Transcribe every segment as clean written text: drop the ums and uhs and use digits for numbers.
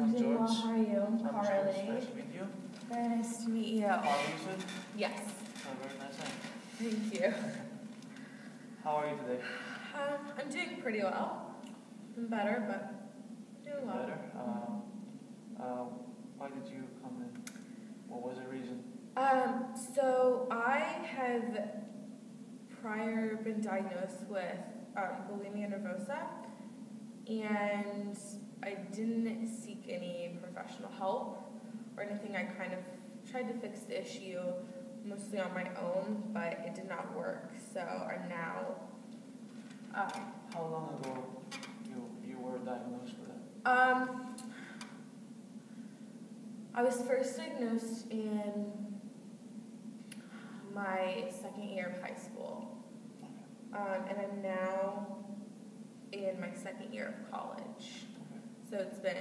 I'm doing well. George. How are you? I'm I'm Carly. George. Nice to meet you. Very nice to meet you. Carly, you said? Yes. Oh, very nice name. Thank you. How are you today? I'm doing pretty well. I'm better, but doing well. Better? Why did you come in? What was the reason? So I have prior been diagnosed with bulimia nervosa, and I didn't seek any professional help or anything. I kind of tried to fix the issue mostly on my own, but it did not work. So I'm now. How long ago you were diagnosed with it? I was first diagnosed in my second year of high school, and I'm now in my second year of college. So it's been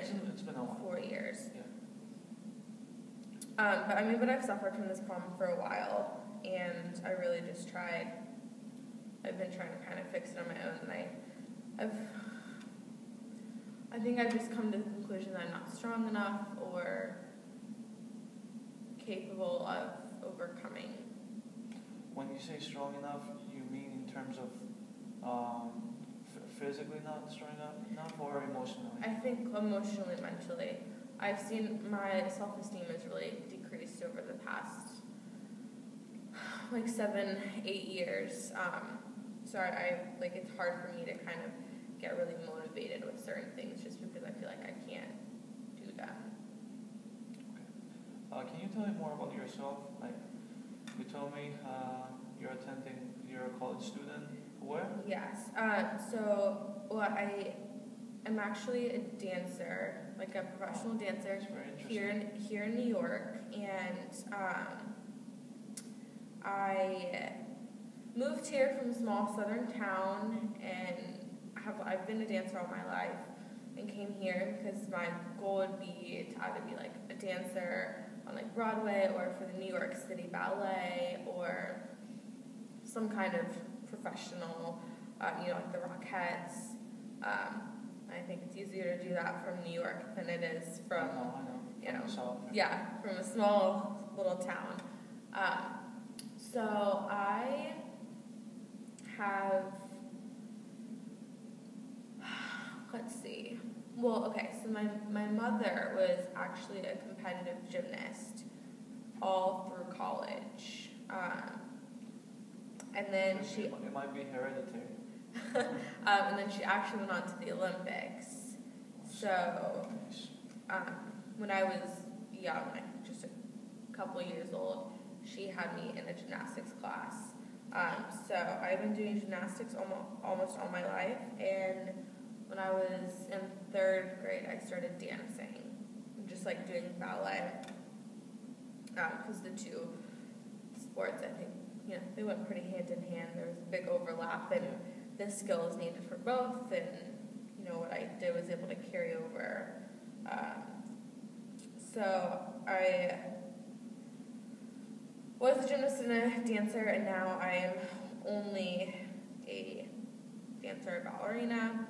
a while. 4 years. Yeah. But I've suffered from this problem for a while, and I really just tried. I've been trying to kind of fix it on my own, and I think I've just come to the conclusion that I'm not strong enough or capable of overcoming. When you say strong enough, you mean in terms of physically not strong enough or emotionally? I think emotionally, mentally. I've seen my self-esteem has really decreased over the past 7-8 years. So I it's hard for me to kind of get really motivated with certain things just because I feel like I can't do them. Okay. Can you tell me more about yourself? You told me you're a college student. Where? Yes. I am actually a dancer, like a professional dancer here in New York, and I moved here from a small southern town, and I've been a dancer all my life, and came here because my goal would be to either be like a dancer on Broadway or for the New York City Ballet or some kind of professional, like the Rockettes. I think it's easier to do that from New York than it is from, from a small little town. So I have, let's see. Well, okay, so my mother was actually a competitive gymnast all through college. And then it might be hereditary. and then she actually went on to the Olympics. So when I was young, just a couple years old, she had me in a gymnastics class. So I've been doing gymnastics almost all my life, and when I was in 3rd grade, I started dancing, just doing ballet, because the two sports, I think, they went pretty hand in hand. There was a big overlap, and the skills needed for both, and what I did was able to carry over. So I was a gymnast and a dancer, and now I am only a dancer and ballerina.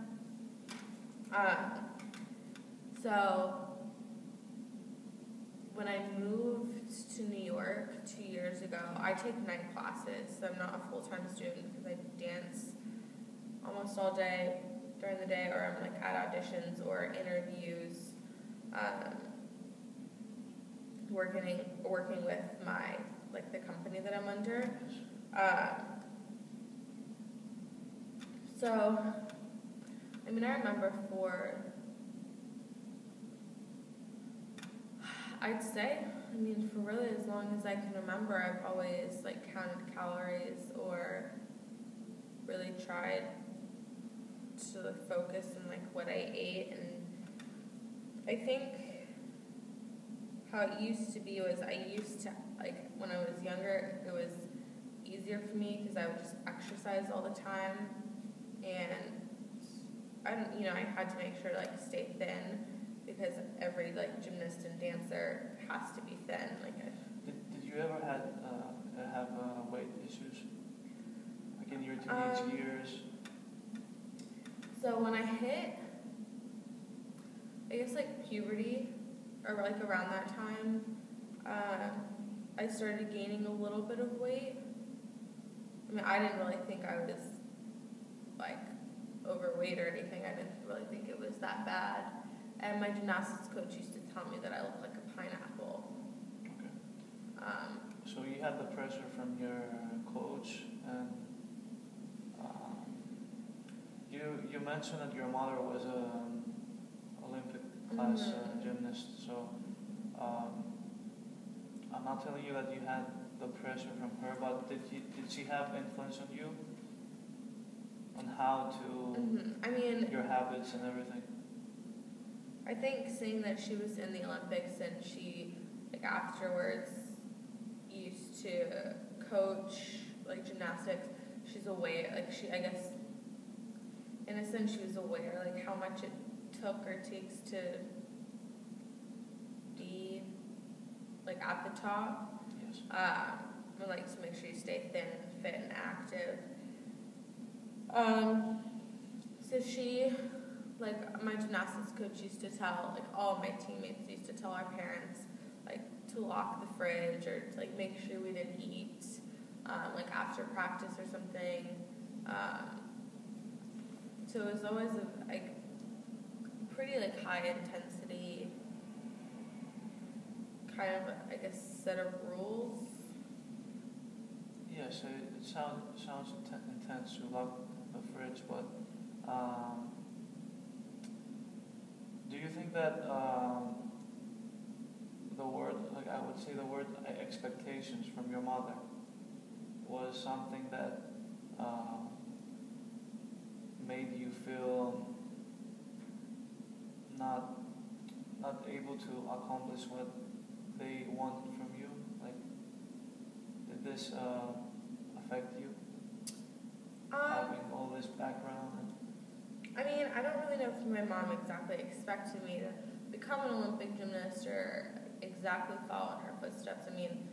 So when I moved to New York 2 years ago, I take night classes, so I'm not a full-time student because I dance almost all day during the day, or I'm at auditions or interviews, working with my the company that I'm under. So I remember I'd say, for really as long as I can remember, I've always counted calories or really tried to focus on what I ate. And I think how it used to be was I used to, when I was younger, it was easier for me because I would just exercise all the time, and I had to make sure to stay thin because every gymnast and dancer has to be thin. Did you ever have weight issues in your teenage years? So when I hit I guess like puberty, or like around that time, I started gaining a little bit of weight. I mean, I didn't really think I was like overweight or anything. I didn't really think it was that bad. And my gymnastics coach used to tell me that I looked like a pineapple. Okay. So you had the pressure from your coach, and you mentioned that your mother was an Olympic class gymnast. So I'm not telling you that you had the pressure from her, but did she have influence on you on how to I mean, your habits and everything? I think seeing that she was in the Olympics and she, like, afterwards used to coach, like, gymnastics, she's aware, like, I guess, in a sense, she was aware, like, how much it took or takes to be, like, at the top. Yes. And, like, to make sure you stay thin and fit and active. So she, like, my gymnastics coach used to tell, like, all of my teammates used to tell our parents, like, to lock the fridge or to, like, make sure we didn't eat, like, after practice or something. So it was always a, like, pretty, like, high intensity kind of, I guess, set of rules. Yes, it sounds intense to lock the fridge, but do you think that the word, like I would say the word expectations from your mother was something that made you feel not able to accomplish what they wanted from you? Like, did this affect you? Having all this background? I mean, I don't really know if my mom exactly expected me to become an Olympic gymnast or exactly follow in her footsteps. I mean,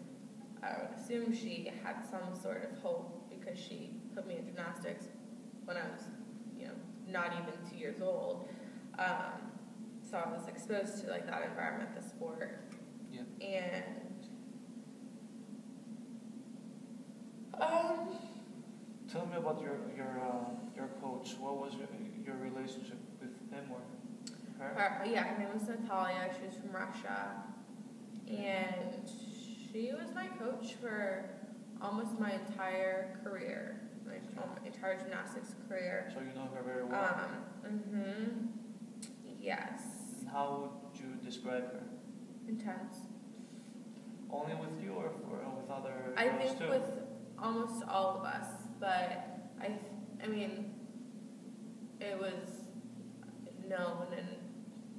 I would assume she had some sort of hope because she put me in gymnastics when I was, not even 2 years old. So I was exposed to, like, that environment, the sport. Yeah. And tell me about your coach. What was your relationship with him or her? yeah, her name was Natalia. She was from Russia, and she was my coach for almost my entire career, my entire gymnastics career. So you know her very well. Yes. And how would you describe her? Intense. Only with you or with other I girls think too? with almost all of us, but I mean, it was known and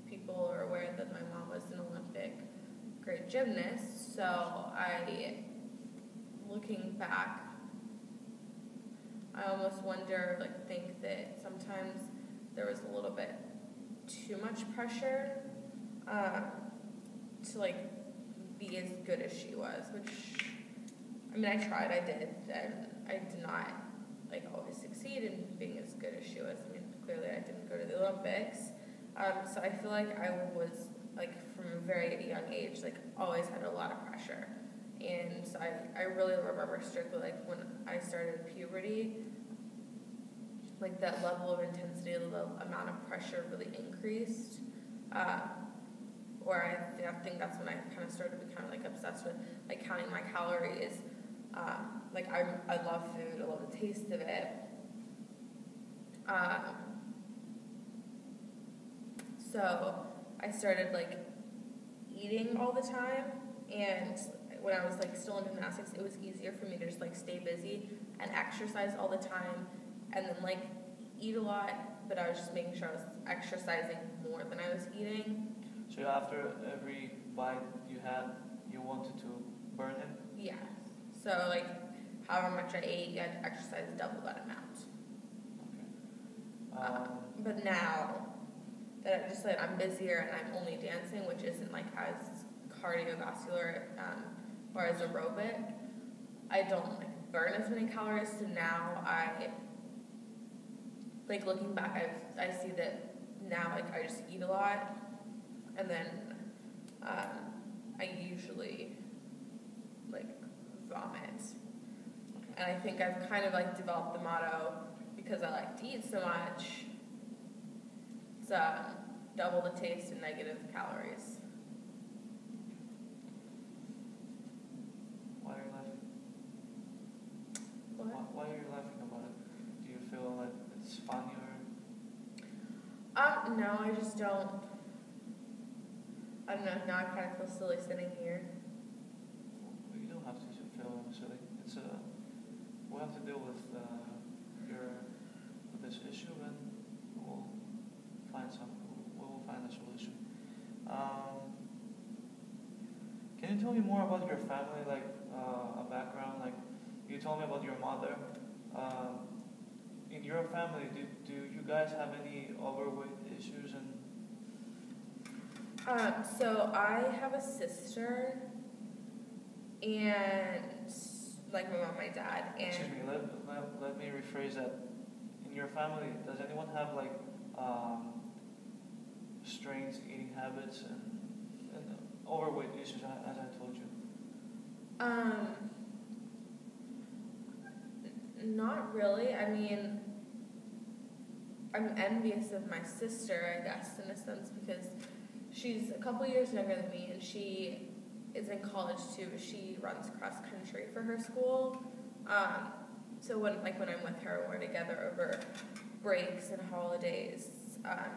people are aware that my mom was an Olympic great gymnast, so looking back, I almost wonder, like, think that sometimes there was a little bit too much pressure to, like, be as good as she was, which, I mean, I tried, I did, and I did not, like, always succeed in being as good as she was. I mean, clearly I didn't go to the Olympics, so I feel like I was, like, from a very young age, like, always had a lot of pressure, and so I really remember strictly, like, when I started puberty, like, that level of intensity, the amount of pressure really increased, or I think that's when I kind of started to become, like, obsessed with, like, counting my calories. Like, I love food, I love the taste of it. So I started, like, eating all the time, and when I was, like, still in gymnastics, it was easier for me to just, like, stay busy and exercise all the time, and then, like, eat a lot, but I was just making sure I was exercising more than I was eating. So after every bite you had, you wanted to burn it? Yeah. So, like, however much I ate, you had to exercise double that amount. Okay. But now that I just, like, I'm busier and I'm only dancing, which isn't, like, as cardiovascular or as aerobic, I don't, like, burn as many calories. So now like, looking back, I see that now, like, I just eat a lot, and then I usually like vomit. And I think I've kind of like developed the motto, because I like to eat so much, it's double the taste and negative calories. Why are you laughing? What? Why are you laughing about it? Do you feel like it's funny or? No, I just don't. I don't know. Now I kind of feel silly sitting here. Well, you don't have to feel silly. It's we'll have to deal with this issue, and we'll find a solution. Can you tell me more about your family, like a background? Like you told me about your mother. In your family, do you guys have any overweight issues? So I have a sister, and like my mom, my dad, and Excuse me. Let me rephrase that. In your family, does anyone have like strange eating habits and overweight issues, as I told you? Not really. I mean, I'm envious of my sister, I guess, in a sense, because she's a couple years younger than me, and she is in college too. She runs cross country for her school. So when I'm with her, we're together over breaks and holidays.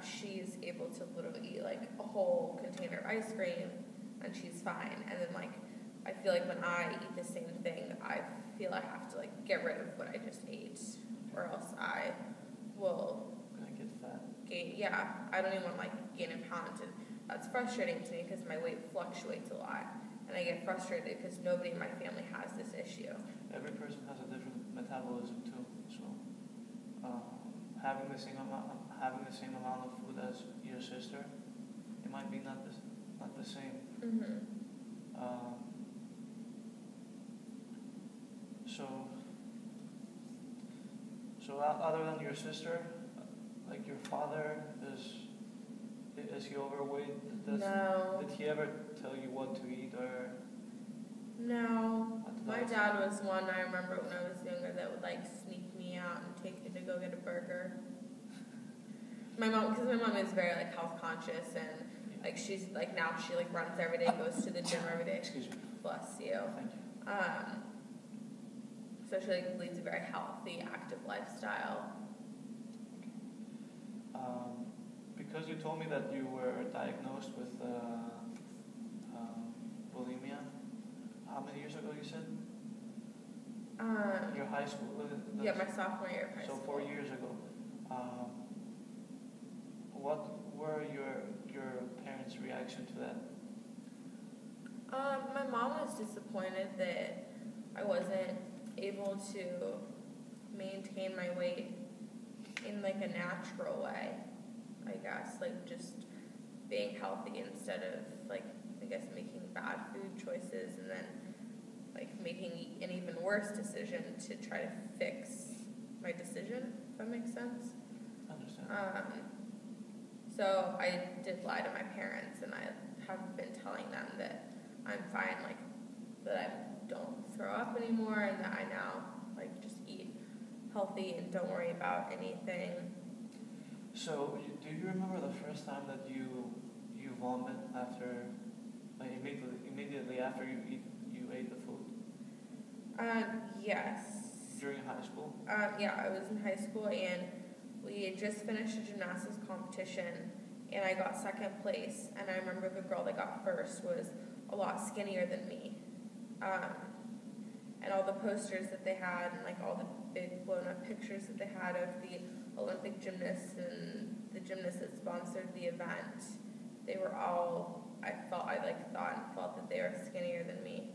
She's able to literally eat like a whole container of ice cream, and she's fine. And then I feel like when I eat the same thing, I feel I have to get rid of what I just ate, or else I will Get fat. gain. Yeah, I don't even want to gain a pound, and that's frustrating to me because my weight fluctuates a lot, and I get frustrated because nobody in my family has this issue. Every person has a different metabolism too, so having the same amount of food as your sister, it might be not the same. Mm-hmm. So other than your sister, like your father, is he overweight? No. Did he ever tell you what to eat or? No. My dad was one I remember when I was younger that would sneak me out and take me to go get a burger. Because my mom is very health conscious, and she's now she runs every day, goes to the gym every day. Excuse me. Bless you. Thank you. So she leads a very healthy, active lifestyle. Because you told me that you were diagnosed with bulimia, how many years ago you said? Your high school? Yeah, my sophomore year of high school. So 4 years ago. What were your parents' reaction to that? My mom was disappointed that I wasn't able to maintain my weight in a natural way, I guess, just being healthy instead of making bad food choices, and then making an even worse decision to try to fix my decision, if that makes sense. I understand. So I did lie to my parents, and I have been telling them that I'm fine, that I don't throw up anymore, and that I now just eat healthy and don't worry about anything. So do you remember the first time that you vomit after, immediately after you ate the food? Yes. During high school? Yeah, I was in high school, and we had just finished a gymnastics competition, and I got second place, and I remember the girl that got first was a lot skinnier than me. And all the posters that they had, and all the big blown up pictures that they had of the Olympic gymnasts and the gymnasts that sponsored the event, they were all, I thought that they were skinnier than me.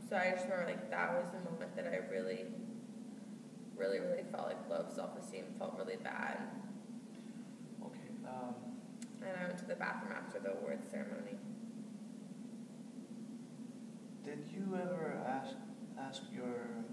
So I just remember that was the moment that I really, really, really felt low self-esteem, felt really bad. Okay. And I went to the bathroom after the awards ceremony. Did you ever ask your